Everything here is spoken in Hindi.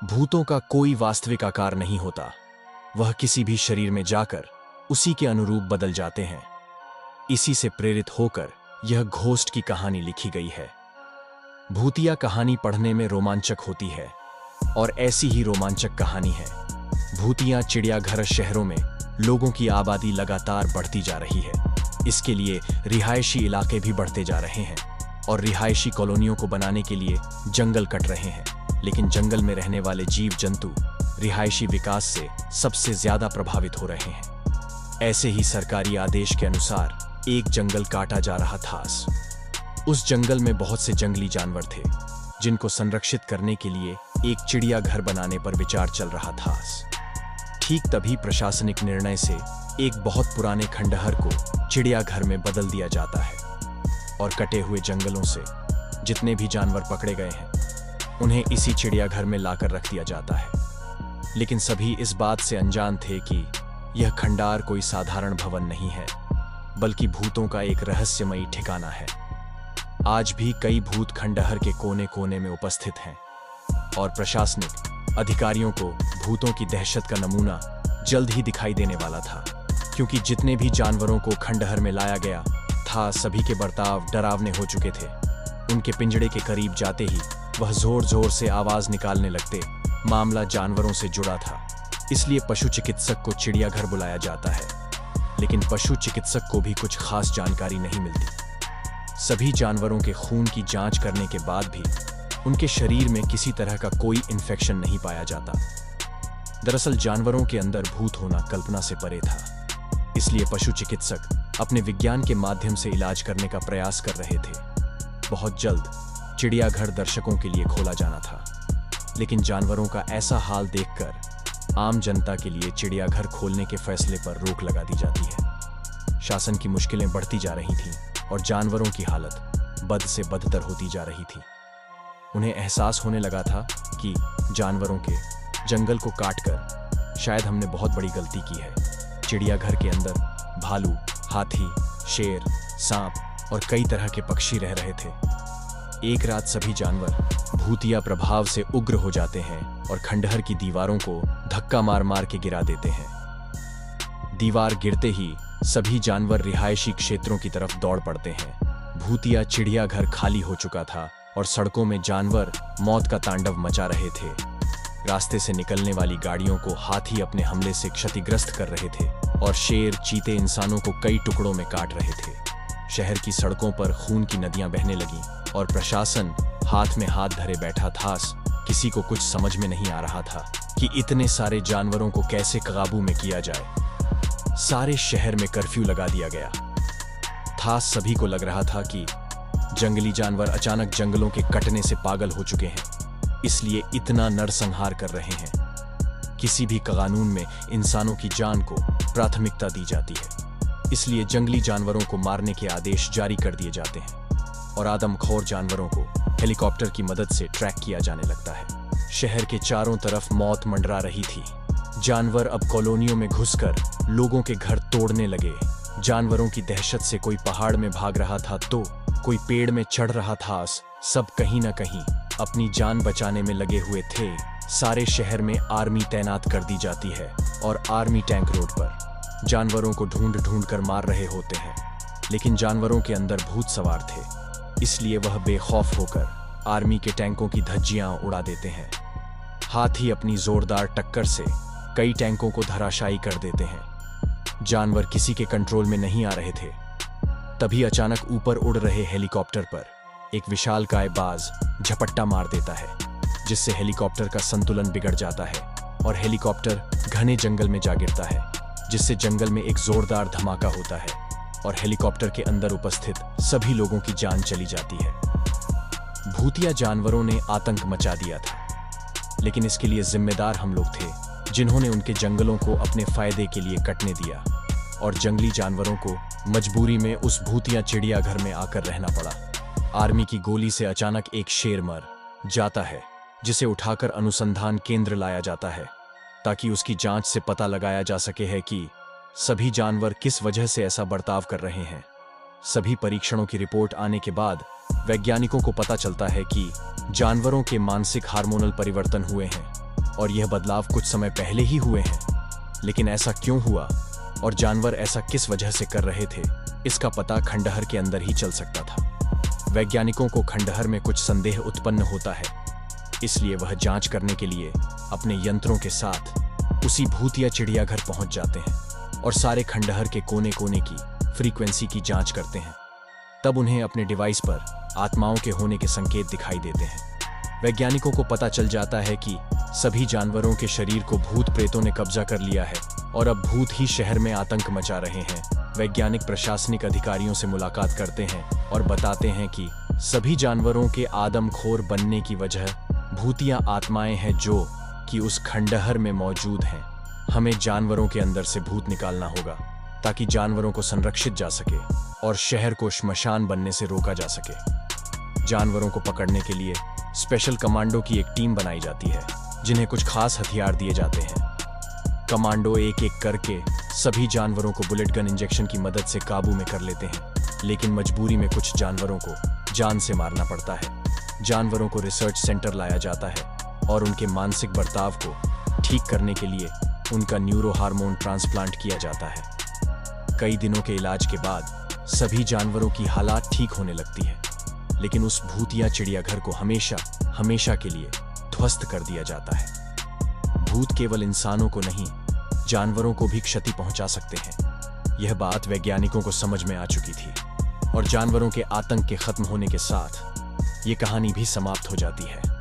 भूतों का कोई वास्तविक आकार नहीं होता। वह किसी भी शरीर में जाकर उसी के अनुरूप बदल जाते हैं। इसी से प्रेरित होकर यह घोस्ट की कहानी लिखी गई है। भूतिया कहानी पढ़ने में रोमांचक होती है और ऐसी ही रोमांचक कहानी है। भूतिया चिड़ियाघर शहरों में लोगों की आबादी लगातार बढ़ती जा रही है। इसके लिए रिहायशी इलाके भी बढ़ते जा रहे हैं और रिहायशी कॉलोनियों को बनाने के लिए जंगल कट रहे हैं। लेकिन जंगल में रहने वाले जीव जंतु रिहायशी विकास से सबसे ज्यादा प्रभावित हो रहे हैं। ऐसे ही सरकारी आदेश के अनुसार एक जंगल काटा जा रहा था। उस जंगल में बहुत से जंगली जानवर थे जिनको संरक्षित करने के लिए एक चिड़ियाघर बनाने पर विचार चल रहा था। ठीक तभी प्रशासनिक निर्णय से एक बहुत पुराने खंडहर को चिड़ियाघर में बदल दिया जाता है और कटे हुए जंगलों से जितने भी जानवर पकड़े गए हैं उन्हें इसी चिड़ियाघर में लाकर रख दिया जाता है। लेकिन सभी इस बात से अनजान थे कि यह खंडार कोई साधारण भवन नहीं है, बल्कि भूतों का एक रहस्यमयी ठिकाना है। आज भी कई भूत खंडहर के कोने कोने में उपस्थित हैं और प्रशासनिक अधिकारियों को भूतों की दहशत का नमूना जल्द ही दिखाई देने वाला था, क्योंकि जितने भी जानवरों को खंडहर में लाया गया था सभी के बर्ताव डरावने हो चुके थे। उनके पिंजड़े के करीब जाते ही वह जोर जोर से आवाज निकालने लगते। मामला जानवरों से जुड़ा था, इसलिए पशु चिकित्सक को चिड़ियाघर बुलाया जाता है। लेकिन पशु चिकित्सक को भी कुछ खास जानकारी नहीं मिलती। सभी जानवरों के खून की जांच करने के बाद भी उनके शरीर में किसी तरह का कोई इन्फेक्शन नहीं पाया जाता। दरअसल जानवरों के अंदर भूत होना कल्पना से परे था, इसलिए पशु चिकित्सक अपने विज्ञान के माध्यम से इलाज करने का प्रयास कर रहे थे। बहुत जल्द चिड़ियाघर दर्शकों के लिए खोला जाना था, लेकिन जानवरों का ऐसा हाल देखकर आम जनता के लिए चिड़ियाघर खोलने के फैसले पर रोक लगा दी जाती है। शासन की मुश्किलें बढ़ती जा रही थीं और जानवरों की हालत बद से बदतर होती जा रही थी। उन्हें एहसास होने लगा था कि जानवरों के जंगल को काटकर शायद हमने बहुत बड़ी गलती की है। चिड़ियाघर के अंदर भालू, हाथी, शेर, सांप और कई तरह के पक्षी रह रहे थे। एक रात सभी जानवर भूतिया प्रभाव से उग्र हो जाते हैं और खंडहर की दीवारों को धक्का मार मार के गिरा देते हैं। दीवार गिरते ही सभी जानवर रिहायशी क्षेत्रों की तरफ दौड़ पड़ते हैं। भूतिया चिड़ियाघर खाली हो चुका था और सड़कों में जानवर मौत का तांडव मचा रहे थे। रास्ते से निकलने वाली गाड़ियों को हाथी अपने हमले से क्षतिग्रस्त कर रहे थे और शेर, चीते इंसानों को कई टुकड़ों में काट रहे थे। शहर की सड़कों पर खून की नदियां बहने लगीं और प्रशासन हाथ में हाथ धरे बैठा था। किसी को कुछ समझ में नहीं आ रहा था कि इतने सारे जानवरों को कैसे काबू में किया जाए। सारे शहर में कर्फ्यू लगा दिया गया था। सभी को लग रहा था कि जंगली जानवर अचानक जंगलों के कटने से पागल हो चुके हैं, इसलिए इतना नरसंहार कर रहे हैं। किसी भी कानून में इंसानों की जान को प्राथमिकता दी जाती है, इसलिए जंगली जानवरों को मारने के आदेश जारी कर दिए जाते हैं और आदमखोर जानवरों को हेलीकॉप्टर की मदद से ट्रैक किया जाने लगता है। शहर के चारों तरफ मौत मंडरा रही थी। जानवर अब कॉलोनियों में घुसकर लोगों के घर तोड़ने लगे। जानवरों की दहशत से कोई पहाड़ में भाग रहा था तो कोई पेड़ में चढ़ रहा था। सब कहीं ना कहीं अपनी जान बचाने में लगे हुए थे। सारे शहर में आर्मी तैनात कर दी जाती है और आर्मी टैंक रोड पर जानवरों को ढूंढ ढूंढ कर मार रहे होते हैं। लेकिन जानवरों के अंदर भूत सवार थे, इसलिए वह बेखौफ होकर आर्मी के टैंकों की धज्जियां उड़ा देते हैं। हाथी अपनी जोरदार टक्कर से कई टैंकों को धराशायी कर देते हैं। जानवर किसी के कंट्रोल में नहीं आ रहे थे। तभी अचानक ऊपर उड़ रहे हेलीकॉप्टर पर एक विशालकाय बाज झपट्टा मार देता है, जिससे हेलीकॉप्टर का संतुलन बिगड़ जाता है और हेलीकॉप्टर घने जंगल में जा गिरता है, जिससे जंगल में एक जोरदार धमाका होता है और हेलीकॉप्टर के अंदर उपस्थित सभी लोगों की जान चली जाती है। भूतिया जानवरों ने आतंक मचा दिया था, लेकिन इसके लिए जिम्मेदार हम लोग थे, जिन्होंने उनके जंगलों को अपने फायदे के लिए कटने दिया और जंगली जानवरों को मजबूरी में उस भूतिया चिड़ियाघर में आकर रहना पड़ा। आर्मी की गोली से अचानक एक शेर मर जाता है, जिसे उठाकर अनुसंधान केंद्र लाया जाता है ताकि उसकी जांच से पता लगाया जा सके है कि सभी जानवर किस वजह से ऐसा बर्ताव कर रहे हैं। सभी परीक्षणों की रिपोर्ट आने के बाद वैज्ञानिकों को पता चलता है कि जानवरों के मानसिक हार्मोनल परिवर्तन हुए हैं और यह बदलाव कुछ समय पहले ही हुए हैं। लेकिन ऐसा क्यों हुआ और जानवर ऐसा किस वजह से कर रहे थे, इसका पता खंडहर के अंदर ही चल सकता था। वैज्ञानिकों को खंडहर में कुछ संदेह उत्पन्न होता है, इसलिए वह जांच करने के लिए अपने यंत्रों के साथ उसी भूतिया चिड़ियाघर पहुंच जाते हैं और सारे खंडहर के कोने कोने की फ्रीक्वेंसी की जांच करते हैं। तब उन्हें अपने डिवाइस पर आत्माओं के होने के संकेत दिखाई देते हैं। वैज्ञानिकों को पता चल जाता है कि सभी जानवरों के शरीर को भूत प्रेतों ने कब्जा कर लिया है और अब भूत ही शहर में आतंक मचा रहे हैं। वैज्ञानिक प्रशासनिक अधिकारियों से मुलाकात करते हैं और बताते हैं कि सभी जानवरों के आदमखोर बनने की वजह भूतिया आत्माएं हैं जो कि उस खंडहर में मौजूद हैं। हमें जानवरों के अंदर से भूत निकालना होगा ताकि जानवरों को संरक्षित जा सके और शहर को श्मशान बनने से रोका जा सके। जानवरों को पकड़ने के लिए स्पेशल कमांडो की एक टीम बनाई जाती है, जिन्हें कुछ खास हथियार दिए जाते हैं। कमांडो एक एक करके सभी जानवरों को बुलेट गन इंजेक्शन की मदद से काबू में कर लेते हैं, लेकिन मजबूरी में कुछ जानवरों को जान से मारना पड़ता है। जानवरों को रिसर्च सेंटर लाया जाता है और उनके मानसिक बर्ताव को ठीक करने के लिए उनका न्यूरो हार्मोन ट्रांसप्लांट किया जाता है। कई दिनों के इलाज के बाद सभी जानवरों की हालात ठीक होने लगती है, लेकिन उस भूतिया चिड़ियाघर को हमेशा हमेशा के लिए ध्वस्त कर दिया जाता है। भूत केवल इंसानों को नहीं, जानवरों को भी क्षति पहुंचा सकते हैं। यह बात वैज्ञानिकों को समझ में आ चुकी थी और जानवरों के आतंक के खत्म होने के साथ ये कहानी भी समाप्त हो जाती है।